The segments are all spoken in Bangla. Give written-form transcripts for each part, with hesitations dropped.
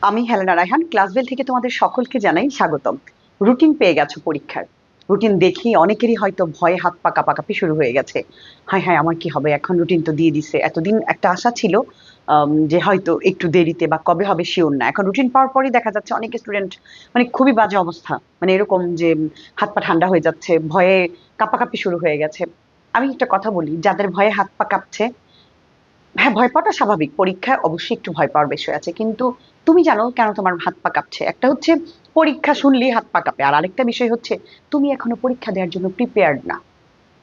আমি হেলেনা রায়হান ক্লাসবেল থেকে তোমাদের সকলকে জানাই স্বাগতম। রুটিন পেয়ে গেছো পরীক্ষার। রুটিন দেখি অনেকেরই হয়তো ভয়ে হাত পা কাঁপাকাঁপি শুরু হয়ে গেছে। হায় হায়, আমার কি হবে এখন? রুটিন তো দিয়ে দিছে, এতদিন একটা আশা ছিল যে হয়তো একটু দেরিতে বা কবে হবে শিওর না। এখন রুটিন পাওয়ার পরই দেখা যাচ্ছে অনেক স্টুডেন্ট মানে খুবই বাজে অবস্থা, মানে এরকম যে হাত পা ঠান্ডা হয়ে যাচ্ছে, ভয়ে কাঁপাকাঁপি শুরু হয়ে গেছে। আমি একটা কথা বলি, যাদের ভয়ে হাত পা কাঁপছে, হ্যাঁ ভয় পাওয়াটা স্বাভাবিক, পরীক্ষায় অবশ্যই একটু ভয় পাওয়ার বিষয় আছে, কিন্তু তুমি জানো কেন তোমার হাত পা কাঁপছে? একটা হচ্ছে পরীক্ষা শুনলেই হাত পা কাঁপে, আর আরেকটা বিষয় হচ্ছে তুমি এখনো পরীক্ষা দেওয়ার জন্য প্রিপেয়ার্ড না।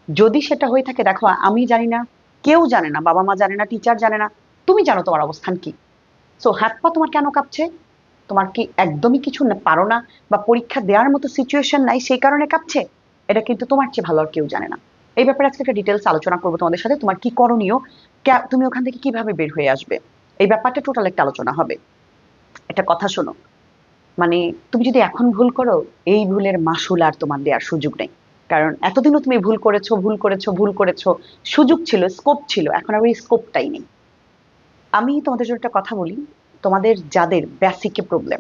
যদি সেটা হয়ে থাকে, দেখো আমি জানি না, কেউ জানে না, বাবা মা জানে না, টিচার জানে না, তুমি জানো তোমার অবস্থান কি। সো হাত পা তোমার কেন কাঁপছে? তোমার কি একদমই কিছু পারো না, বা পরীক্ষা দেওয়ার মতো সিচুয়েশন নাই সেই কারণে কাঁপছে? এটা কিন্তু তোমার চেয়ে ভালো আর কেউ জানে না। এই ব্যাপারে আজকে একটা ডিটেলস আলোচনা করবো তোমাদের সাথে, তোমার কি করণীয়, তুমি ওখান থেকে কিভাবে বের হয়ে আসবে, এই ব্যাপারটা টোটাল একটা আলোচনা হবে। একটা কথা শোনো, মানে তুমি যদি এখন ভুল করো, এই ভুলের মাসুল আর তোমার দেওয়ার সুযোগ নেই। কারণ এতদিনও তুমি ভুল করেছো, ভুল করেছো, ভুল করেছো, সুযোগ ছিল, স্কোপ ছিল, এখন আর ওই স্কোপটাই নেই। আমি তোমাদের জন্য একটা কথা বলি, তোমাদের যাদের বেসিকে প্রবলেম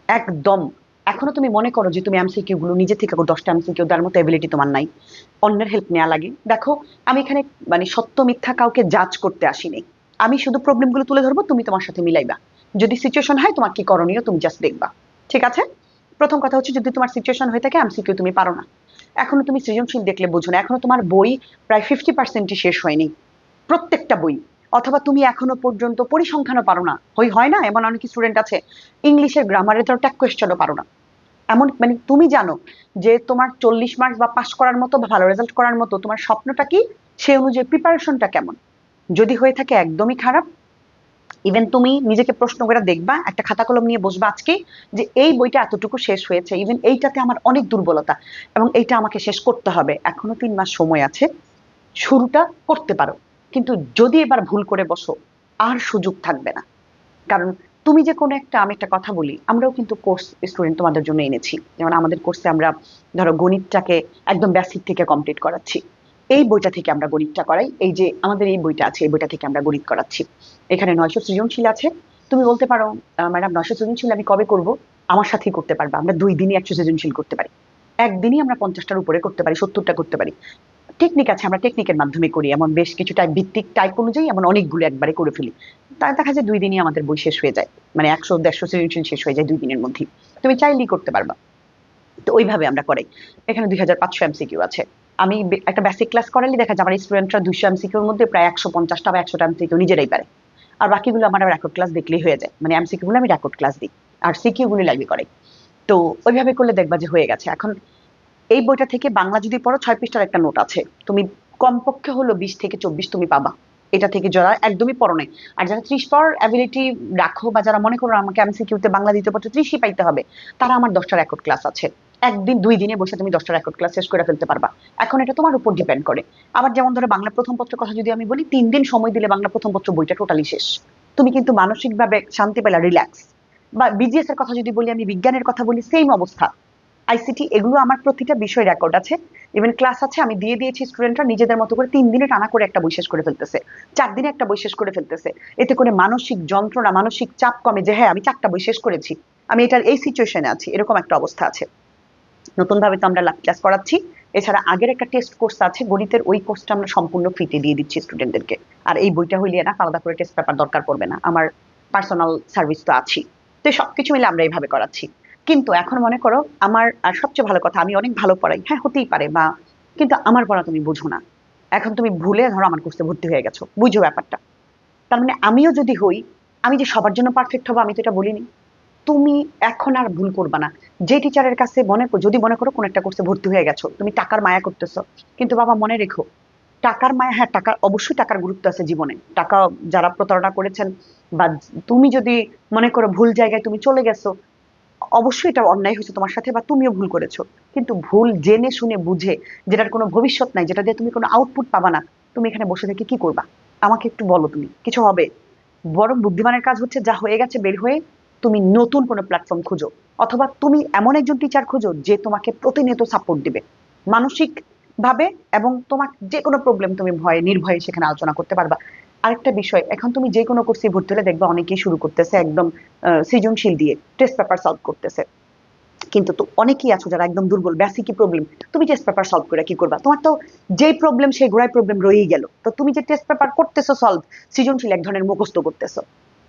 একদম, এখনো তুমি মনে করো যে তুমি এমসিকিউ গুলো নিজে থেকে 10টা এমসিকিউ দেওয়ার মতো এবিলিটি তোমার নাই, অন্যের হেল্প নেওয়া লাগে। দেখো, আমি এখানে মানে সত্য মিথ্যা কাউকে জাজ করতে আসিনি। আমি শুধু প্রবলেম গুলো তুলে ধরবো, তুমি তোমার সাথে মিলাইবা। যদি সিচুয়েশন হয় তোমার কি করণীয় তুমি জাস্ট দেখবা। ঠিক আছে? প্রথম কথা হচ্ছে, যদি তোমার সিচুয়েশন হয়ে থাকে এমসিকিউ তুমি পারো না, এখনো তুমি সৃজনশীল দেখলে বুঝো না, এখনো তোমার বই প্রায় 50% শেষ হয়নি, প্রত্যেকটা বই। অথবা তুমি এখনো পর্যন্ত পরিসংখ্যানও পারো না, হয় না এমন অনেক স্টুডেন্ট আছে, ইংলিশের গ্রামারের তো ট্যাগ কোয়েশ্চেনও পারো না। এমন মানে তুমি জানো যে তোমার 40 মার্কস বা পাস করার মতো বা ভালো রেজাল্ট করার মতো তোমার স্বপ্নটা কি, সে অনুযায়ী প্রিপারেশনটা কেমন। যদি হয়ে থাকে একদমই খারাপ, ইভেন তুমি নিজেকে প্রশ্ন করে দেখবা, একটা খাতা কলম নিয়ে বসবা আজকে, যে এই বইটা এতটুকু শেষ হয়েছে, ইভেন এইটাতে আমার অনেক দুর্বলতা এবং এইটা আমাকে শেষ করতে হবে, এখনো 3 মাস সময় আছে, শুরুটা করতে পারো। কিন্তু যদি এবার ভুল করে বসো, আর সুযোগ থাকবে না। কারণ তুমি যে কোনো একটা, আমি একটা কথা বলি, আমরাও কিন্তু কোর্স স্টুডেন্ট তোমাদের জন্য এনেছি। যেমন আমাদের কোর্সে আমরা ধরো গণিতটাকে একদম বেসিক থেকে কমপ্লিট করাচ্ছি, এই বইটা থেকে আমরা গণিতটা করাই, এই যে আমাদের এই বইটা আছে, এই বইটা থেকে আমরা গণিত করাচ্ছি। এখানে 900 সৃজনশীল আছে। তুমি বলতে পারো, ম্যাডাম 900 সৃজনশীল আমি কবে করব? আমার সাথেই করতে পারবা, আমরা 2 দিনই 100 সৃজনশীল করতে পারি, একদিনই আমরা 50টার উপরে করতে পারি, 70টা করতে পারি। টেকনিক আছে, আমরা টেকনিকের মাধ্যমে করি, এমন বেশ কিছু টাইপ ভিত্তিক, টাইপ অনুযায়ী এমন অনেকগুলো একবারে করে ফেলি। তাই দেখা যায় 2 দিনই আমাদের বই শেষ হয়ে যায়, মানে 100-150 সৃজনশীল শেষ হয়ে যায় 2 দিনের মধ্যে। তুমি চাইলেই করতে পারবা। তো ওইভাবে আমরা করাই। এখানে 2500 এমসিকিউ আছে। আমি একটা বেসিক ক্লাস করালে দেখা যায় আমার স্টুডেন্টরা 200 এমসিকিউর মধ্যে প্রায় 150টা বা 100টা এমসিকিউ নিজেরাই পারে। আর বাকিগুলো আমার রেকর্ড ক্লাস দেখলেই হয়ে যায়, মানে এমসিকিউ গুলো আমি রেকর্ড ক্লাস দিই, আর সিকিউ গুলো লাইভে করাই। তো ওইভাবে করলে দেখবা যে হয়ে গেছে। এখন এই বইটা থেকে বাংলা যদি পড়ো, 6 পৃষ্ঠার একটা নোট আছে, তুমি কমপক্ষে হলো 20 থেকে 24 তুমি পাবা, এটা থেকে যারা একদমই পড়ো নাই। আর যারা 30 পাওয়ার অ্যাবিলিটি রাখো, বা যারা মনে করো আমাকে এমসিকিউতে বাংলা দিতে পারছো 30ই পাইতে হবে, তারা আমার 10টা রেকর্ড ক্লাস আছে, একদিন 2 দিনে বসে তুমি 10টা রেকর্ড ক্লাস শেষ করে ফেলতে পারবা। এখন এটা তোমার উপর ডিপেন্ড করে। আবার যেমন ধরো বাংলা প্রথম পত্রের কথা যদি আমি বলি, 3 দিন সময় দিলে বাংলা প্রথম পত্র বইটা টোটালি শেষ। তুমি কিন্তু মানসিকভাবে শান্তি পেলা, রিল্যাক্স। বা বিজিএস এর কথা যদি বলি, আমি বিজ্ঞানের কথা বলি, সেম অবস্থা। আইসিটি, এগুলো আমার প্রতিটা বিষয় রেকর্ড আছে, ইভেন ক্লাস আছে, আমি দিয়ে দিয়েছি, স্টুডেন্টরা নিজেদের মতো করে 3 দিনে টানা করে একটা বই শেষ করে ফেলতেছে, 4 দিনে একটা বই শেষ করে ফেলতেছে। এতে করে মানসিক যন্ত্রণা, মানসিক চাপ কমে, যে হ্যাঁ আমি 4টা বই শেষ করেছি, আমি এটার এই সিচুয়েশনে আছি, এরকম একটা অবস্থা আছে। নতুন ভাবে তো আমরা ক্লাস করাচ্ছি। এছাড়া আগের একটা টেস্ট কোর্স আছে গণিতের, ওই কোর্সটা আমরা সম্পূর্ণ ফ্রিতে দিয়ে দিচ্ছি স্টুডেন্টদেরকে। আর এই বইটা হইলে না, আলাদা করে টেস্ট পেপার দরকার পড়বে না, আমার পার্সোনাল সার্ভিস তো আছি। তো সবকিছু মিলে আমরা এইভাবে করাচ্ছি। কিন্তু এখন মনে করো আমার, আর সবচেয়ে ভালো কথা, আমি অনেক ভালো পড়াই, হ্যাঁ হতেই পারে, বা কিন্তু আমার পড়া তুমি বুঝো না। এখন তুমি ভুলে ধরো আমার কোর্সে ভর্তি হয়ে গেছো, বুঝো ব্যাপারটা। তার মানে আমিও যদি হই, আমি যে সবার জন্য পারফেক্ট হবো আমি তো এটা বলিনি। তুমি এখন আর ভুল করবা না। যে টিচারের কাছে যদি মনে করো কোন একটা কোর্সে ভর্তি হয়ে গেছো, তুমি টাকার মায়া করতেছো, কিন্তু বাবা মনে রেখো, টাকার মায়া, হ্যাঁ টাকার, অবশ্যই টাকার গুরুত্ব আছে জীবনে, টাকা যারা প্রতারণা করেছেন, বা তুমি যদি মনে করো ভুল জায়গায় তুমি চলে গেছো, অবশ্যই এটা অন্যায় হয়েছে তোমার সাথে, বা তুমিও ভুল করেছো। কিন্তু ভুল জেনে শুনে বুঝে, যেটার কোনো ভবিষ্যৎ নাই, যেটা দিয়ে তুমি কোনো আউটপুট পাবা না, তুমি এখানে বসে থেকে কি করবা? আমাকে একটু বলো, তুমি কিছু হবে? বরং বুদ্ধিমানের কাজ হচ্ছে যা হয়ে গেছে বের হয়ে তুমি নতুন কোনো প্ল্যাটফর্ম খুঁজো, অথবা তুমি এমন একজন টিচার খুঁজো যে তোমাকে প্রতিনিয়ত সাপোর্ট দিবে মানসিক ভাবে, এবং তোমার যে কোনো প্রবলেম তুমি ভয়ে নির্ভয়ে সেখানে আলোচনা করতে পারবা। আরেকটা বিষয়, এখন তুমি যে কোনো কোর্সে ভর্তি হলে দেখবা অনেকেই শুরু করতেছে একদম সৃজনশীল দিয়ে টেস্ট পেপার সলভ করতেছে। কিন্তু তো অনেকেই আছো যারা একদম দুর্বল, বেসিকই প্রবলেম, তুমি টেস্ট পেপার সলভ করে কি করবা? তোমার তো যেই প্রবলেম সেই গোড়ায় প্রবলেম রয়েই গেল। তো তুমি যে টেস্ট পেপার করতেছো সলভ, সৃজনশীল এক ধরনের মুখস্থ করতেছো,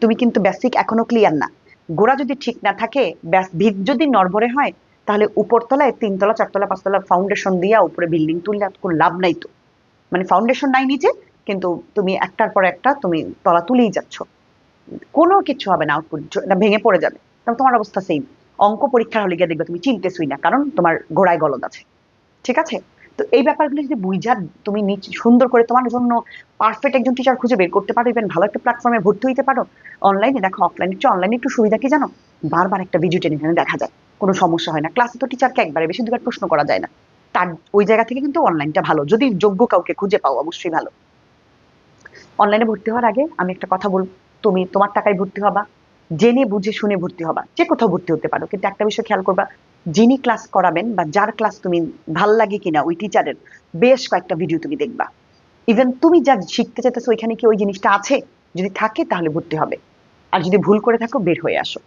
তুমি কিন্তু বেসিক এখনো ক্লিয়ার না। গোড়া যদি ঠিক না থাকে, ভিত যদি নড়বড়ে হয়, তাহলে উপরতলায় 3 তলা 4 তলা 5 তলা ফাউন্ডেশন দিয়া উপরে বিল্ডিং তুললে কোনো লাভ নাই তো। মানে ফাউন্ডেশন নাই নিচে, কিন্তু তুমি একটার পর একটা তুমি তলা তুলেই যাচ্ছ, কোনো কিছু হবে না, আউটপুট ভেঙে পড়ে যাবে। তাহলে তোমার অবস্থা সেম। অঙ্ক পরীক্ষার হলে গিয়ে দেখবে তুমি চিনতেছই না, কারণ তোমার গোড়ায় গলদ আছে। ঠিক আছে? তো এই ব্যাপারগুলো যদি বুঝা তুমি সুন্দর করে তোমার জন্য পারফেক্ট একজন টিচার খুঁজে বের করতে পারো, ইভেন ভালো একটা প্ল্যাটফর্মে ভর্তি হইতে পারো। অনলাইনে দেখো, অফলাইনে চেয়ে অনলাইনে একটু সুবিধা কি জানো? বারবার একটা ভিডিও টেনে টেনে দেখা যায়, কোনো সমস্যা হয় না। ক্লাসে তো টিচারকে একবারে বেশি দুবার প্রশ্ন করা যায় না। তার ওই জায়গা থেকে কিন্তু অনলাইনটা ভালো, যদি যোগ্য কাউকে খুঁজে পাও অবশ্যই ভালো। অনলাইনে ভর্তি হওয়ার আগে আমি একটা কথা বলবো, তুমি তোমার টাকায় ভর্তি হবা, জেনে বুঝে শুনে ভর্তি হবা। যে কোথাও ভর্তি হতে পারো, কিন্তু একটা বিষয় খেয়াল করবা, যিনি ক্লাস করাবেন বা যার ক্লাস তুমি ভাল লাগে কিনা ওই টিচারের বেশ কয়েকটা ভিডিও তুমি দেখবা। ইভেন তুমি যা শিখতে চাইতেছো ওইখানে কি ওই জিনিসটা আছে, যদি থাকে তাহলে ভর্তি হবে। আর যদি ভুল করে থাকো বের হয়ে আসো,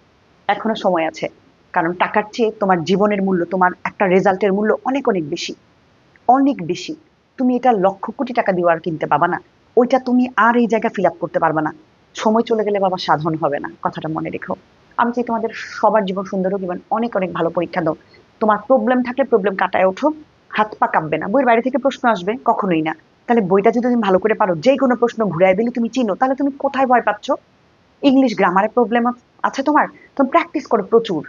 এখনো সময় আছে। কারণ টাকার চেয়ে তোমার জীবনের মূল্য, তোমার একটা রেজাল্টের মূল্য অনেক অনেক বেশি, অনেক বেশি। তুমি এটা লক্ষ কোটি টাকা দিয়ে আর কিনতে পাবা না। ওইটা তুমি আর এই জায়গা ফিল আপ করতে পারবে না। সময় চলে গেলে বাবা সাধন হবে না, কথাটা মনে রেখো। আমি চাই তোমাদের সবার জীবন সুন্দর হোক, এবং অনেক অনেক ভালো পরীক্ষা দাও। তোমার প্রবলেম থাকলে প্রবলেম কাটায় ওঠো, হাত পা কাঁপবে না। বইয়ের বাইরে থেকে প্রশ্ন আসবে কখনোই না, তাহলে বইটা যদি তুমি ভালো করে পারো, যে কোনো প্রশ্ন ঘুরাই দিলে তুমি চিনো, তাহলে তুমি কোথায় ভয় পাচ্ছ? ইংলিশ গ্রামারের প্রবলেম আছে তোমার, তুমি প্র্যাকটিস করো প্রচুর।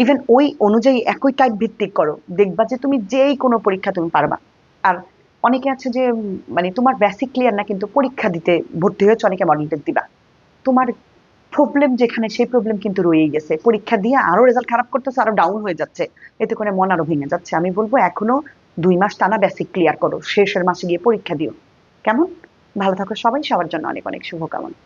ইভেন ওই অনুযায়ী একই টাইপ ভিত্তিক করো, দেখবা যে তুমি যেই কোনো পরীক্ষা তুমি পারবা। আর অনেকে আছে যে মানে তোমার বেসিক ক্লিয়ার না, কিন্তু পরীক্ষা দিতে ভর্তি হয়েছে, অনেকে মডেল টেস্ট দিবা। তোমার প্রবলেম যেখানে সেই প্রবলেম কিন্তু রয়েই গেছে, পরীক্ষা দিয়ে আরো রেজাল্ট খারাপ করতেছে, আরো ডাউন হয়ে যাচ্ছে। এতে করে মন আরো ভেঙে যাচ্ছে। আমি বলবো এখনো 2 মাস টানা বেসিক ক্লিয়ার করো, শেষের মাসে গিয়ে পরীক্ষা দিও। কেমন? ভালো থাকো সবাই, সবার জন্য অনেক অনেক শুভকামনা।